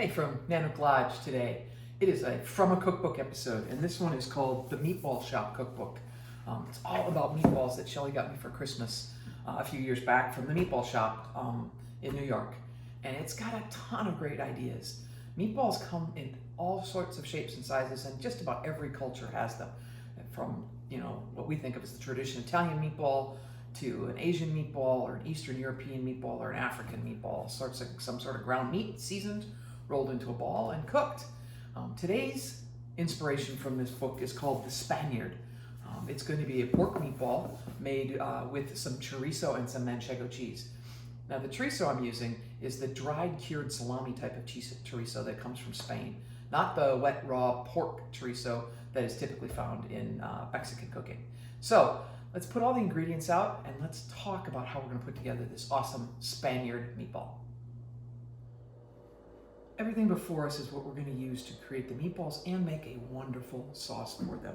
Hey, from Nanuk Lodge today. It is from a cookbook episode, and this one is called the Meatball Shop Cookbook. It's all about meatballs that Shelly got me for Christmas a few years back from the Meatball Shop in New York. And it's got a ton of great ideas. Meatballs come in all sorts of shapes and sizes, and just about every culture has them. From, what we think of as the traditional Italian meatball to an Asian meatball or an Eastern European meatball or an African meatball, some sort of ground meat, seasoned, rolled into a ball and cooked. Today's inspiration from this book is called the Spaniard. It's going to be a pork meatball made with some chorizo and some Manchego cheese. Now the chorizo I'm using is the dried cured salami type of chorizo that comes from Spain, not the wet raw pork chorizo that is typically found in Mexican cooking. So let's put all the ingredients out and let's talk about how we're going to put together this awesome Spaniard meatball. Everything before us is what we're going to use to create the meatballs and make a wonderful sauce for them.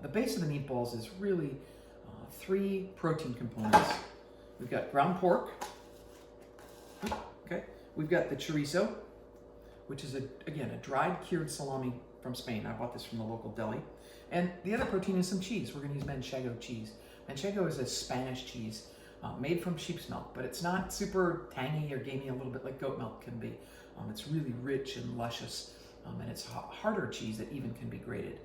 The base of the meatballs is really three protein components. We've got ground pork. Okay. We've got the chorizo, which is again a dried cured salami from Spain. I bought this from the local deli. And the other protein is some cheese. We're going to use Manchego cheese. Manchego is a Spanish cheese made from sheep's milk, but it's not super tangy or gamey, a little bit like goat milk can be. It's really rich and luscious, and it's harder cheese that even can be grated.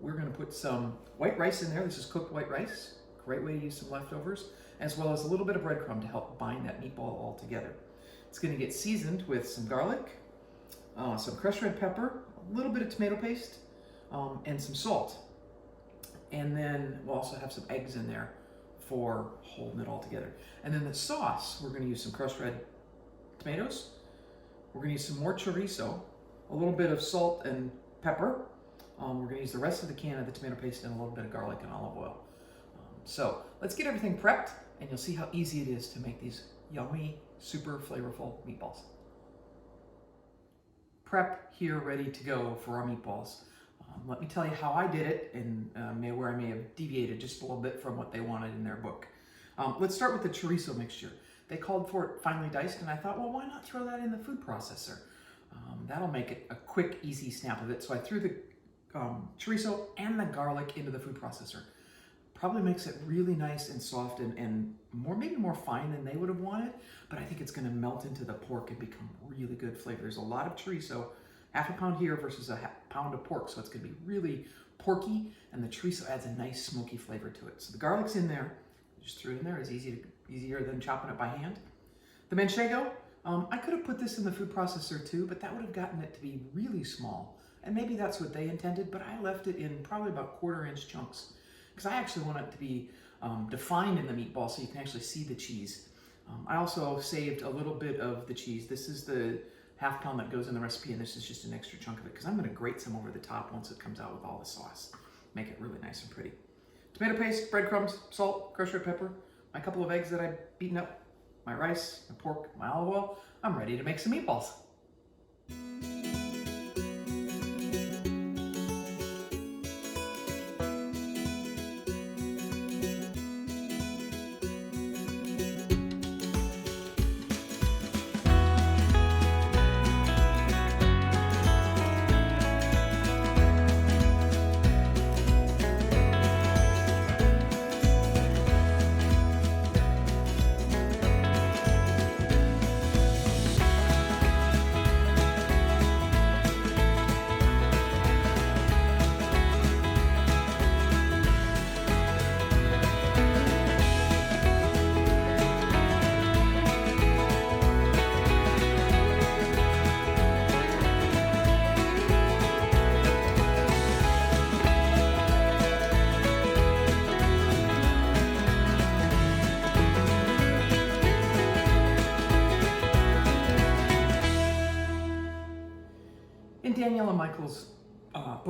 We're going to put some white rice in there. This is cooked white rice. Great way to use some leftovers, as well as a little bit of breadcrumb to help bind that meatball all together. It's going to get seasoned with some garlic, some crushed red pepper, a little bit of tomato paste, and some salt. And then we'll also have some eggs in there for holding it all together. And then the sauce, we're going to use some crushed red tomatoes. We're going to use some more chorizo, a little bit of salt and pepper. We're going to use the rest of the can of the tomato paste and a little bit of garlic and olive oil. So let's get everything prepped, and you'll see how easy it is to make these yummy, super flavorful meatballs. Prep here, ready to go for our meatballs. Let me tell you how I did it, and where I may have deviated just a little bit from what they wanted in their book. Let's start with the chorizo mixture. They called for it finely diced, and I thought, well, why not throw that in the food processor? That'll make it a quick, easy snap of it. So I threw the chorizo and the garlic into the food processor. Probably makes it really nice and soft and maybe more fine than they would have wanted, but I think it's going to melt into the pork and become really good flavor. There's a lot of chorizo, half a pound here versus a pound of pork, so it's going to be really porky, and the chorizo adds a nice smoky flavor to it. So the garlic's in there. Just threw it in there. It's easier than chopping it by hand. The Manchego, I could have put this in the food processor too, but that would have gotten it to be really small. And maybe that's what they intended, but I left it in probably about 1/4-inch chunks because I actually want it to be defined in the meatball so you can actually see the cheese. I also saved a little bit of the cheese. This is the half pound that goes in the recipe, and this is just an extra chunk of it because I'm going to grate some over the top once it comes out with all the sauce. Make it really nice and pretty. Tomato paste, breadcrumbs, salt, crushed red pepper, my couple of eggs that I've beaten up, my rice, my pork, my olive oil. I'm ready to make some meatballs. In Danielle and Michael's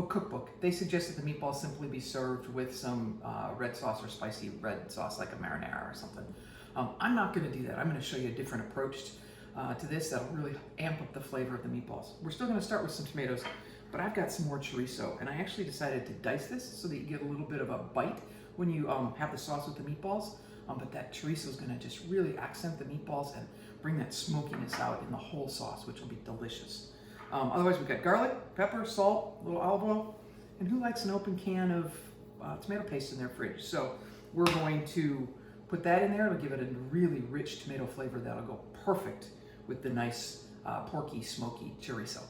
cookbook, they suggested the meatballs simply be served with some red sauce or spicy red sauce like a marinara or something. I'm not going to do that. I'm going to show you a different approach to this that'll really amp up the flavor of the meatballs. We're still going to start with some tomatoes, but I've got some more chorizo, and I actually decided to dice this so that you get a little bit of a bite when you have the sauce with the meatballs. but that chorizo is going to just really accent the meatballs and bring that smokiness out in the whole sauce, which will be delicious. Otherwise, we've got garlic, pepper, salt, a little olive oil, and who likes an open can of tomato paste in their fridge? So we're going to put that in there. It'll give it a really rich tomato flavor that'll go perfect with the nice porky, smoky chorizo.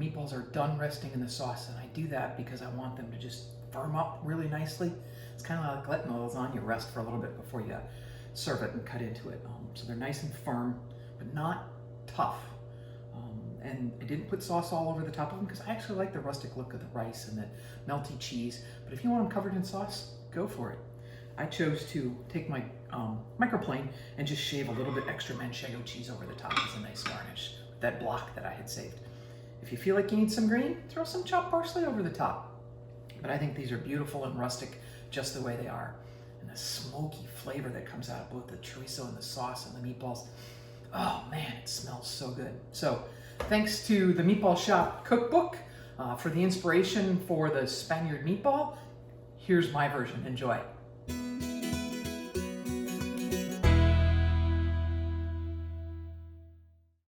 Meatballs are done resting in the sauce, and I do that because I want them to just firm up really nicely. It's kind of like letting the lasagna rest for a little bit before you serve it and cut into it. So they're nice and firm, but not tough. And I didn't put sauce all over the top of them because I actually like the rustic look of the rice and the melty cheese. But if you want them covered in sauce, go for it. I chose to take my microplane and just shave a little bit extra Manchego cheese over the top as a nice garnish with that block that I had saved. If you feel like you need some green, throw some chopped parsley over the top. But I think these are beautiful and rustic just the way they are. And the smoky flavor that comes out of both the chorizo and the sauce and the meatballs. Oh man, it smells so good. So thanks to the Meatball Shop cookbook for the inspiration for the Spaniard meatball. Here's my version. Enjoy.